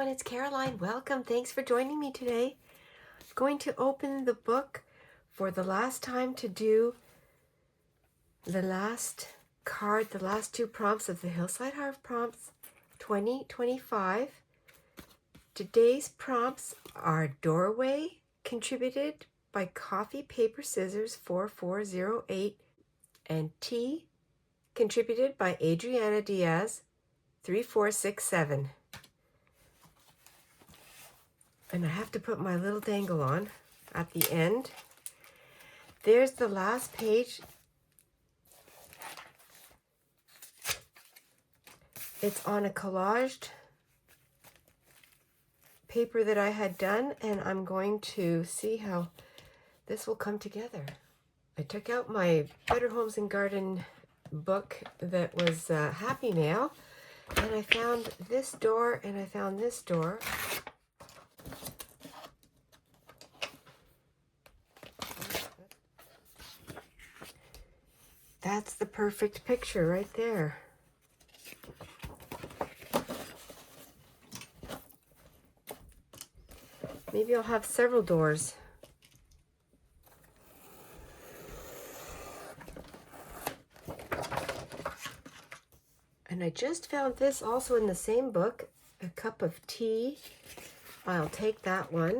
everyone, it's Caroline. Welcome. Thanks for joining me today. I'm going to open the book for the last time to do the last card, the last two prompts of the Hillside Harv Prompts 2025. Today's prompts are Doorway, contributed by Coffee Paper Scissors 4408, and Tea, contributed by Adriana Diaz 3467. And I have to put my little dangle on at the end. There's the last page. It's on a collaged paper that I had done, and I'm going to see how this will come together. I took out my Better Homes and Garden book that was Happy Mail, and I found this door and I found this door. That's the perfect picture right there. Maybe I'll have several doors. And I just found this also in the same book, a cup of tea. I'll take that one.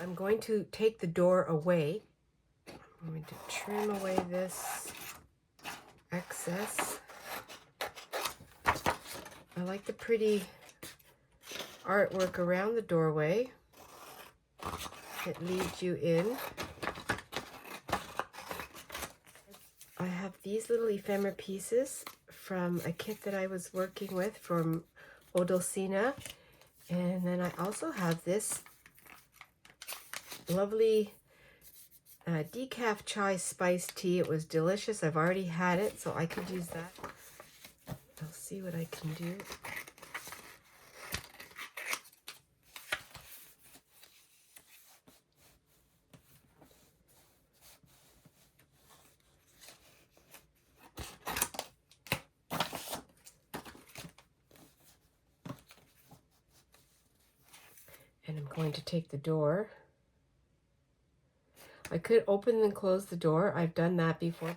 I'm going to take the door away. I'm going to trim away this excess. I like the pretty artwork around the doorway. It leads you in. I have these little ephemera pieces from a kit that I was working with from Odolcina. And then I also have this lovely decaf chai spiced tea. It was delicious. I've already had it, so I could use that. I'll see what I can do. And I'm going to take the door. I could open and close the door. I've done that before.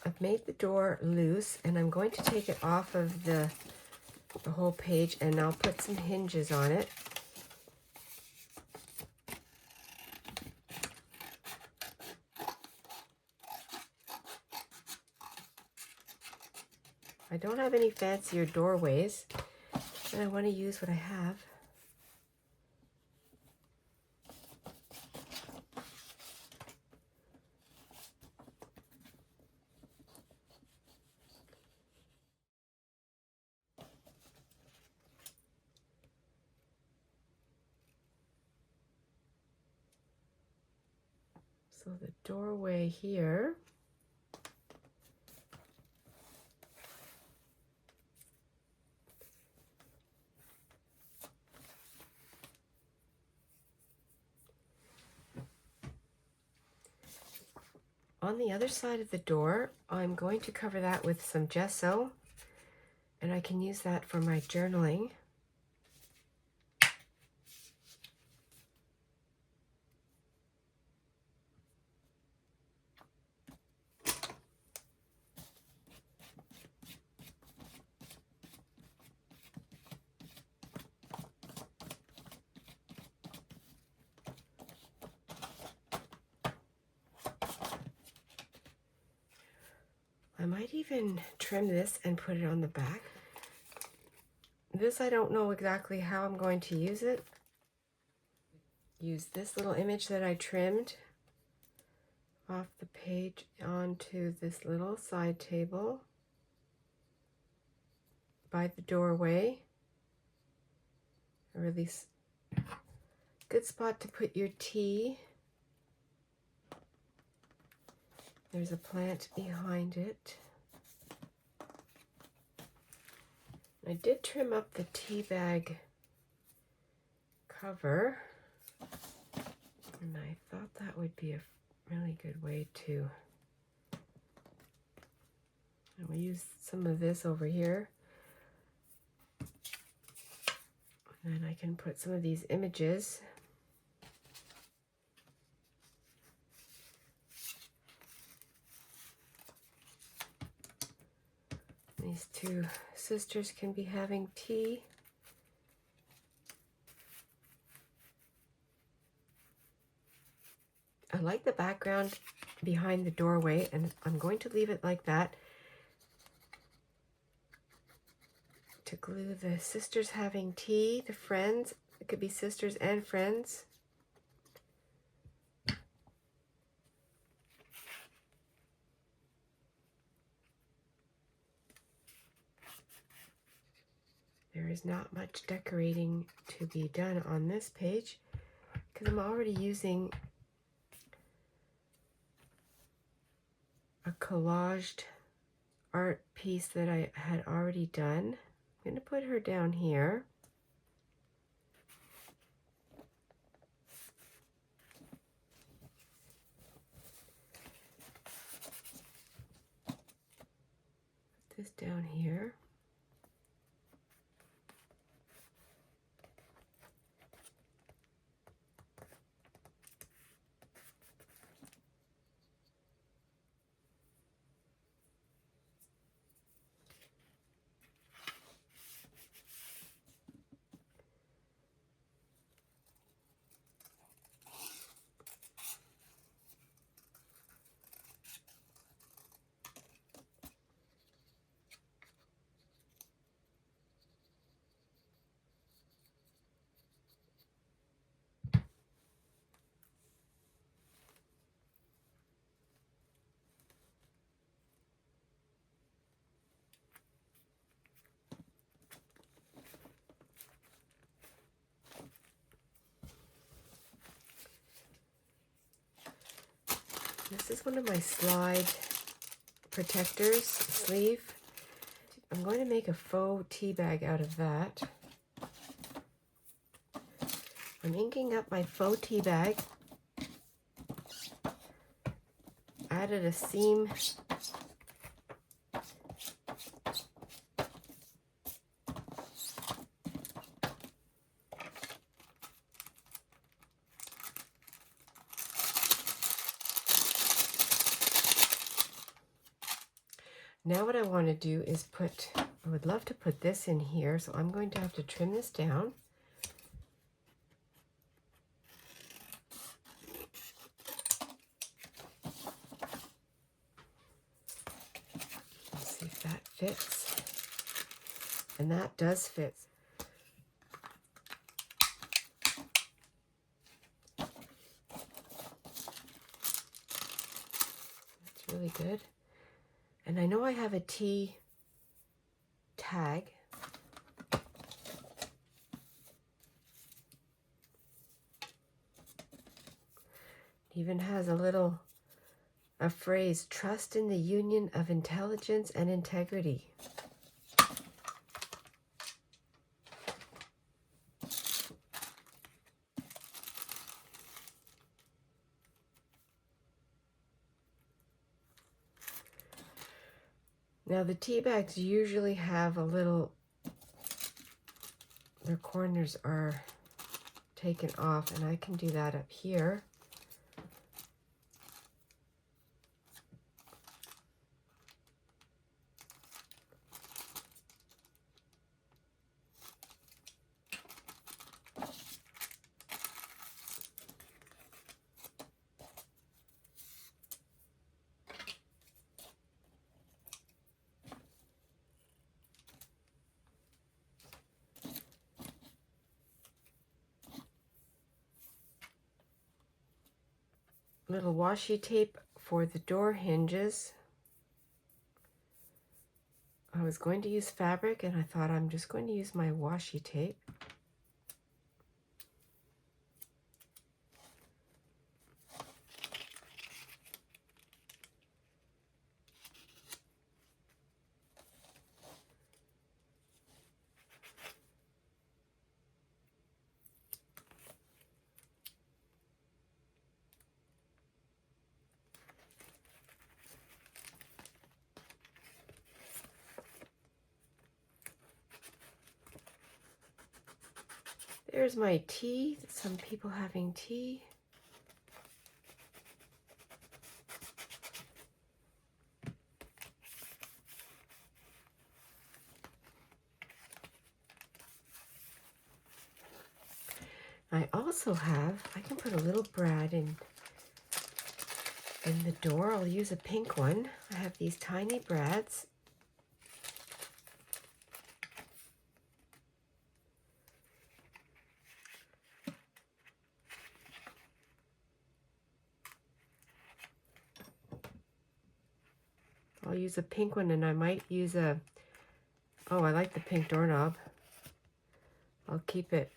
I've made the door loose, and I'm going to take it off of the whole page, and I'll put some hinges on it. I don't have any fancier doorways, and I want to use what I have. So the doorway here. On the other side of the door, I'm going to cover that with some gesso, and I can use that for my journaling. I might even trim this and put it on the back. This, I don't know exactly how I'm going to use it. Use this little image that I trimmed off the page onto this little side table by the doorway. A really good spot to put your tea. There's a plant behind it. I did trim up the tea bag cover. And I thought that would be a really good way to... And we'll use some of this over here. And then I can put some of these images. These two sisters can be having tea. I like the background behind the doorway, and I'm going to leave it like that to glue the sisters having tea, the friends. It could be sisters and friends. There is not much decorating to be done on this page because I'm already using a collaged art piece that I had already done. I'm going to put her down here. Put this down here. This is one of my slide protectors, sleeve. I'm going to make a faux tea bag out of that. I'm inking up my faux tea bag. Added a seam. Now what I want to do is I would love to put this in here, so I'm going to have to trim this down. Let's see if that fits. And that does fit. That's really good. And I know I have a tea tag. It even has a phrase, trust in the union of intelligence and integrity. Now the tea bags usually have their corners are taken off, and I can do that up here. Little washi tape for the door hinges. I was going to use fabric, and I thought I'm just going to use my washi tape. There's my tea. Some people having tea. I also have, I can put a little brad in the door. I'll use a pink one. I have these tiny brads. I'll use a pink one, and I might use a, oh, I like the pink doorknob. I'll keep it.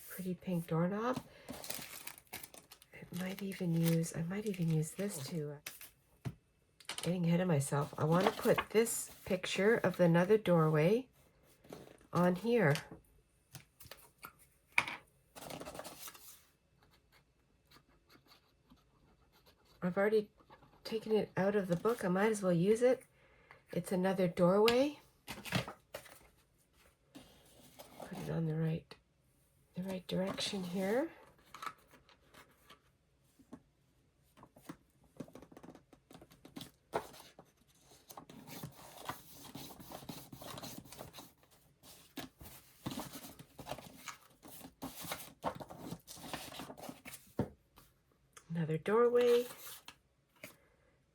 Pretty pink doorknob. I might even use this too. Getting ahead of myself. I want to put this picture of another doorway on here. I've already taken it out of the book. I might as well use it. It's another doorway. Put it on the right direction here. Another doorway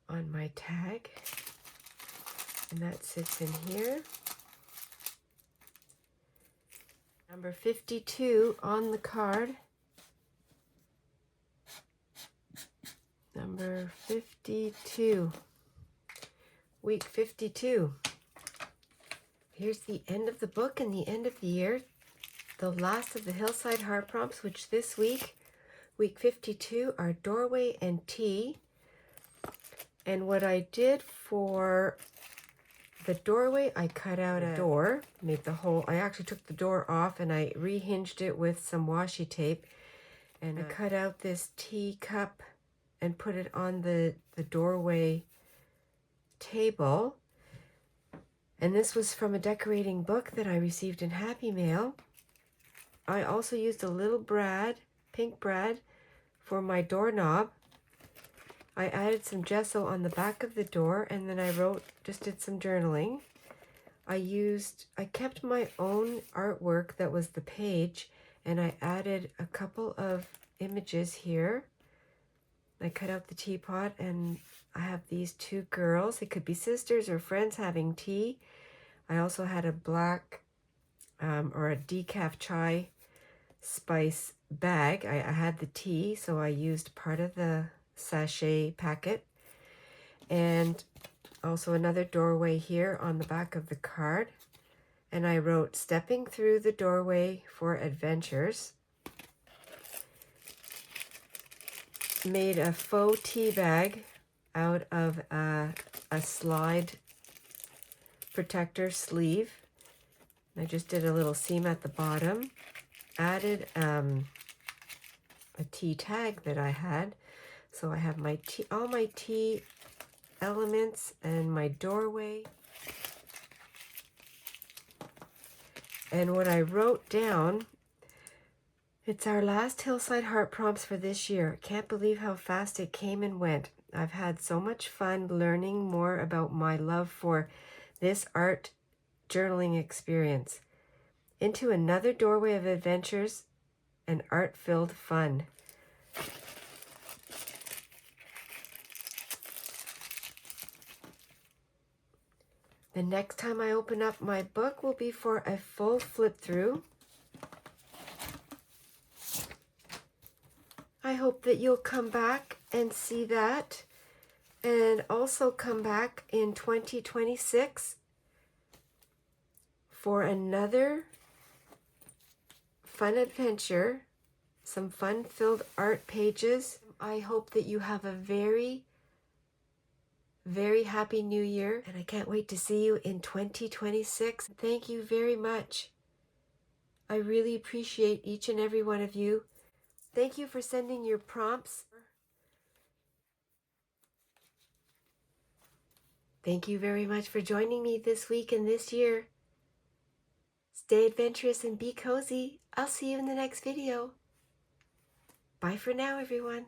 on my tag, and that sits in here. Number 52 on the card. Number 52. Week 52. Here's the end of the book and the end of the year. The last of the Hillside Heart Prompts, which this week, week 52, are doorway and tea. And what I did for the doorway, I cut out a door, made the hole. I actually took the door off and I rehinged it with some washi tape. And I cut out this tea cup and put it on the doorway table. And this was from a decorating book that I received in Happy Mail. I also used a little brad, pink brad, for my doorknob. I added some gesso on the back of the door, and then I did some journaling. I kept my own artwork that was the page, and I added a couple of images here. I cut out the teapot, and I have these two girls. They could be sisters or friends having tea. I also had a black or a decaf chai spice bag. I had the tea, so I used part of the sachet packet. And also another doorway here on the back of the card. And I wrote, "Stepping through the doorway for adventures." Made a faux tea bag out of a slide protector sleeve. I just did a little seam at the bottom. Added a tea tag that I had. So I have my tea, all my tea elements and my doorway. And what I wrote down, it's our last Hillside Heart Prompts for this year. Can't believe how fast it came and went. I've had so much fun learning more about my love for this art journaling experience. Into another doorway of adventures and art-filled fun. The next time I open up my book will be for a full flip through. I hope that you'll come back and see that, and also come back in 2026 for another fun adventure, some fun-filled art pages. I hope that you have a very, very happy new year, and I can't wait to see you in 2026. Thank you very much. I really appreciate each and every one of you. Thank you for sending your prompts. Thank you very much for joining me this week and this year. Stay adventurous and be cozy. I'll see you in the next video. Bye for now, everyone.